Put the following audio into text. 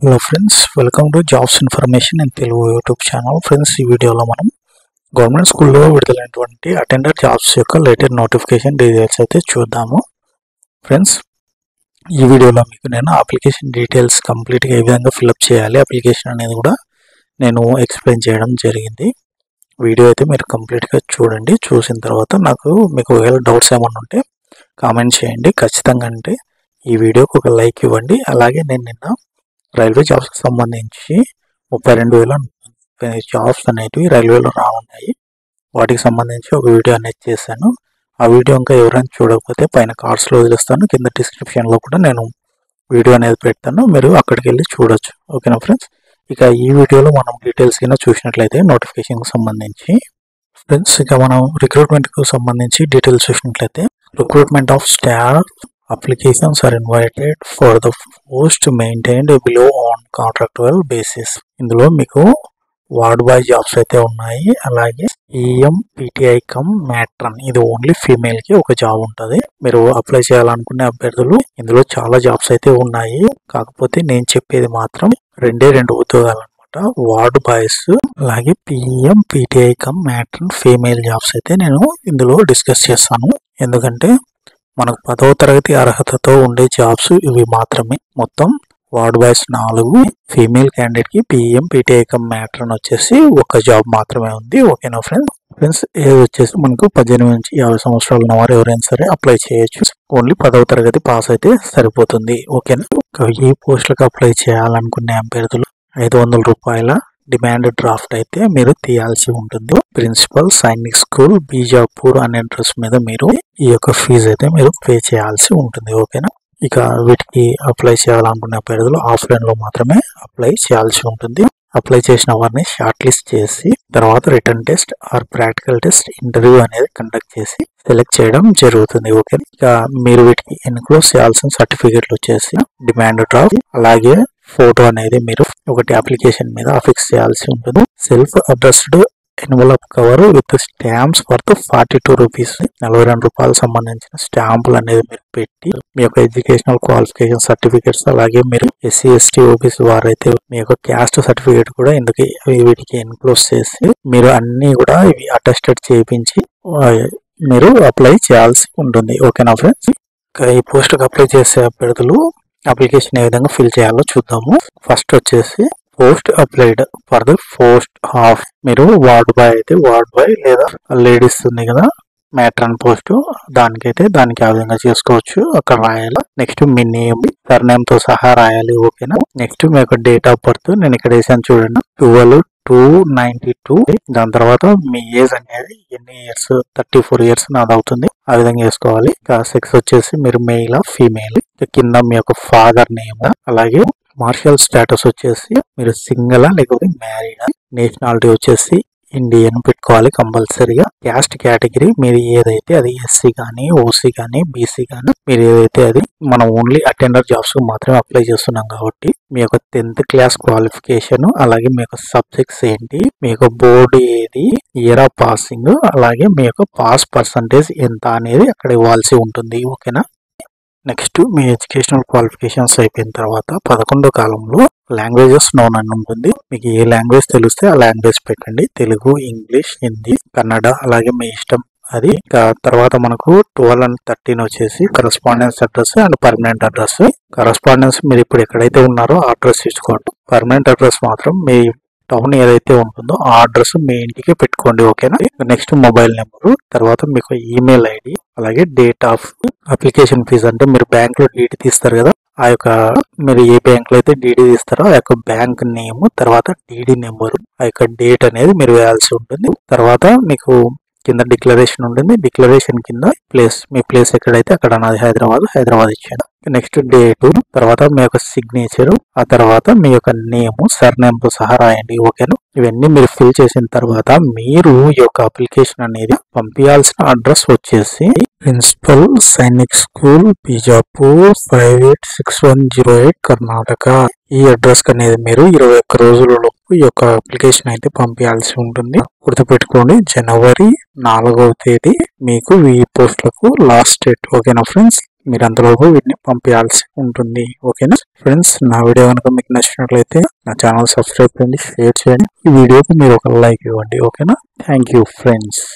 Hello friends, welcome to jobs information in Telugu YouTube channel. Friends, ఈ వీడియోలో మనం government స్కూల్లో విడుదలైనటువంటి అటెండర్ జాబ్స్ యొక్క లేటెస్ట్ నోటిఫికేషన్ డీటెయిల్స్ అయితే చూద్దాము. ఫ్రెండ్స్, ఈ వీడియోలో మీకు నేను అప్లికేషన్ డీటెయిల్స్ కంప్లీట్గా ఏ విధంగా ఫిల్అప్ చేయాలి అప్లికేషన్ అనేది కూడా నేను ఎక్స్ప్లెయిన్ చేయడం జరిగింది. వీడియో అయితే మీరు కంప్లీట్గా చూడండి. చూసిన తర్వాత మీకు ఒకవేళ డౌట్స్ ఏమైనా ఉంటే కామెంట్ చేయండి. ఖచ్చితంగా అంటే ఈ వీడియోకి ఒక లైక్ ఇవ్వండి. అలాగే నేను నిన్న రైల్వే జాబ్స్కి సంబంధించి 32,000 జాబ్స్ అనేటివి రైల్వేలో రానున్నాయి. వాటికి సంబంధించి ఒక వీడియో అనేది చేశాను. ఆ వీడియో ఇంకా ఎవరైనా చూడకపోతే పైన కార్డ్స్లో వదిలేస్తాను, కింద డిస్క్రిప్షన్లో కూడా నేను వీడియో అనేది పెడతాను, మీరు అక్కడికి వెళ్ళి చూడొచ్చు. ఓకేనా ఫ్రెండ్స్, ఇక ఈ వీడియోలో మనం డీటెయిల్స్ కింద చూసినట్లయితే నోటిఫికేషన్కి సంబంధించి ఫ్రెండ్స్, ఇక మనం రిక్రూట్మెంట్కు సంబంధించి డీటెయిల్స్ చూసినట్లయితే recruitment of staff applications are invited for the post maintained below on contractual basis. ఇందులో మీకు వార్డ్ బాయ్ జాబ్స్ అయితే ఉన్నాయి. అలాగే ఈఎం పీటీఐ కమ్ మ్యాట్రన్, ఇది ఓన్లీ ఫీమేల్ కి ఒక జాబ్ ఉంటుంది. మీరు అప్లై చేయాలనుకునే అభ్యర్థులు ఇందులో చాలా జాబ్స్ అయితే ఉన్నాయి. కాకపోతే నేను చెప్పేది మాత్రం రెండు ఉద్యోగాలు అనమాట. వార్డ్ బాయ్స్ అలాగే PM PTI come matron female jobs అయితే నేను ఇందులో డిస్కస్ చేస్తాను. ఎందుకంటే మనకు 10వ తరగతి అర్హతతో ఉండే జాబ్స్ ఇవి మాత్రమే. మొత్తం వార్డ్ బాయ్స్ 4, ఫీమేల్ క్యాండిడేట్ కి పిఎం పీటీఐ కమ్ మ్యాట్రన్ వచ్చేసి ఒక జాబ్ మాత్రమే ఉంది. ఓకేనా ఫ్రెండ్స్, ఏజ్ వచ్చేసి మనకు 18 నుంచి 50 సంవత్సరాలు ఉన్న వారు ఎవరైనా సరే అప్లై చేయొచ్చు. ఓన్లీ 10వ తరగతి పాస్ అయితే సరిపోతుంది. ఓకేనా. ఈ పోస్టులకు అప్లై చేయాలనుకునే అభ్యర్థులు 500 రూపాయల డిమాండ్ డ్రాఫ్ట్ అయితే మీరు తీయాల్సి ఉంటుంది. ప్రిన్సిపల్ సైనిక్ స్కూల్ బీజాపూర్ అనే అడ్రస్ మీద మీరు ఈ యొక్క ఫీజు అయితే మీరు పే చేయాల్సి ఉంటుంది. ఓకేనా. ఇక వీటికి అప్లై చేయాలనుకునే అభ్యర్థులు ఆఫ్లైన్ లో మాత్రమే అప్లై చేయాల్సి ఉంటుంది. అప్లై చేసిన వారిని షార్ట్ లిస్ట్ చేసి తర్వాత written test or practical test interview అనేది కండక్ట్ చేసి సెలెక్ట్ చేయడం జరుగుతుంది. ఓకే. ఇక మీరు వీటికి ఎన్క్లోజ్ చేయాల్సిన సర్టిఫికెట్లు వచ్చేసి డిమాండ్ డ్రాఫ్ట్, అలాగే ఫోటో అనేది మీరు ఒకటి అప్లికేషన్ మీద అఫిక్స్ చేయాల్సి ఉంటుంది. Self addressed envelope cover with stamps worth 42 rupees, 42 రూపాయలు సంబంధించిన స్టాంపులు అనేది మీరు పెట్టి మీ యొక్క ఎడ్యుకేషనల్ క్వాలిఫికేషన్ సర్టిఫికేట్స్, అలాగే మీరు ఎస్సీ ఎస్టీ ఓబీసీ వారైతే మీ యొక్క క్యాస్ట్ సర్టిఫికేట్ కూడా ఇందుకు వీటికి ఎన్క్లోజ్ చేసి మీరు అన్ని కూడా ఇవి అటెస్టెడ్ చేయించి మీరు అప్లై చేయాల్సి ఉంటుంది. ఓకేనా ఫ్రెండ్స్. ఈ పోస్ట్కి అప్లై చేసే అభ్యర్థులు అప్లికేషన్ ఏ విధంగా ఫిల్ చేయాలో చూద్దాము. ఫస్ట్ వచ్చేసి post applied for the post of, మీరు వార్డ్ బాయ్ అయితే వార్డ్ బాయ్, లేదా లేడీస్ ఉంది కదా మ్యాట్రన్ పోస్ట్, దానికి ఆ విధంగా చేసుకోవచ్చు. అక్కడ రాయాలి. నెక్స్ట్ మీ నేమ్, సర్ నేమ్ తో సహా రాయాలి. ఓకేనా. నెక్స్ట్ మీ యొక్క డేట్ ఆఫ్ బర్త్ నేను ఇక్కడ వేసాను చూడండి, 12/2/92. దాని తర్వాత మీ ఏజ్ అనేది ఎన్ని ఇయర్స్, 34 ఇయర్స్ నాది అవుతుంది. ఆ విధంగా వేసుకోవాలి. సెక్స్ వచ్చేసి మీరు మెయిల్ ఫీమేల్, కింద మీ యొక్క ఫాదర్ నేమ్, అలాగే మార్షల్ స్టేటస్ వచ్చేసి మీరు సింగిల్ లేకపోతే మ్యారీడ్, నేషనాలిటీ వచ్చేసి ఇండియన్ పెట్టుకోవాలి కంపల్సరీగా. క్యాస్ట్ కేటగిరీ మీరు ఏదైతే అది ఎస్సీ కానీ ఓసీ కానీ బీసీ కానీ మీరు ఏదైతే అది, మనం ఓన్లీ అటెండర్ జాబ్స్ మాత్రమే అప్లై చేస్తున్నాం కాబట్టి మీ యొక్క 10th క్లాస్ క్వాలిఫికేషన్, అలాగే మీ యొక్క సబ్జెక్ట్స్ ఏంటి, మీ యొక్క బోర్డు ఏది, ఇయర్ ఆఫ్ పాసింగ్, అలాగే మీ యొక్క పాస్ పర్సంటేజ్ ఎంత అనేది అక్కడ ఇవ్వాల్సి ఉంటుంది. ఓకేనా. నెక్స్ట్ మీ ఎడ్యుకేషనల్ క్వాలిఫికేషన్స్ అయిపోయిన తర్వాత 11వ కాలంలో లాంగ్వేజెస్ నోన్ అని ఉంటుంది. మీకు ఏ లాంగ్వేజ్ తెలిస్తే ఆ లాంగ్వేజ్ పెట్టండి. తెలుగు, ఇంగ్లీష్, హిందీ, కన్నడ, అలాగే మీ ఇష్టం అది. తర్వాత మనకు 12 and 13 వచ్చేసి correspondence address and permanent address. Correspondence మీరు ఇప్పుడు ఎక్కడైతే ఉన్నారో ఆ అడ్రస్ తీసుకోండి. పర్మనెంట్ అడ్రస్ మాత్రం మీ టౌన్ ఏదైతే ఉంటుందో ఆ అడ్రస్ మీ ఇంటికి పెట్టుకోండి. ఓకేనా. నెక్స్ట్ మొబైల్ నెంబరు, తర్వాత మీకు ఈమెయిల్ ఐడి, అలాగే డేట్ ఆఫ్ అప్లికేషన్ ఫీజు, అంటే మీరు బ్యాంక్ లో డీడీ తీస్తారు కదా, ఆ యొక్క మీరు ఏ బ్యాంక్ లో అయితే డీడీ తీస్తారో ఆ యొక్క బ్యాంక్ నేమ్, తర్వాత డీడీ నెంబరు, ఆ యొక్క డేట్ అనేది మీరు వేయాల్సి ఉంటుంది. తర్వాత మీకు కింద డిక్లరేషన్ ఉంటుంది. డిక్లరేషన్ కింద మీ ప్లేస్ ఎక్కడైతే అక్కడ నాది హైదరాబాద్ ఇచ్చాను. నెక్స్ట్ డేటు, తర్వాత మీ యొక్క సిగ్నేచర్, ఆ తర్వాత మీ యొక్క నేమ్, సర్ నేమ్ తో సహా రాయండి. ఓకేనా. ఇవన్నీ మీరు ఫిల్ చేసిన తర్వాత మీరు ఈ యొక్క అప్లికేషన్ అనేది పంపించాల్సిన అడ్రస్ వచ్చేసి ప్రిన్సిపల్ సైనిక్ స్కూల్ బీజాపూర్ 586108 కర్ణాటక. ఈ అడ్రస్ అనేది మీరు 21 రోజులలోపు ఈ యొక్క అప్లికేషన్ అయితే పంపించాల్సి ఉంటుంది. గుర్తుపెట్టుకోండి, జనవరి 4వ తేదీ మీకు ఈ పోస్టులకు లాస్ట్ డేట్. ఓకేనా ఫ్రెండ్స్. మీరు అంతలోపు వీటిని పంపించాల్సి ఉంటుంది. ఓకేనా ఫ్రెండ్స్, నా వీడియో కనుక మీకు నచ్చినట్లయితే నా ఛానల్ సబ్స్క్రైబ్ చేయండి, షేర్ చేయండి, ఈ వీడియోకి మీరు ఒక లైక్ ఇవ్వండి. ఓకేనా, థ్యాంక్ యూ ఫ్రెండ్స్.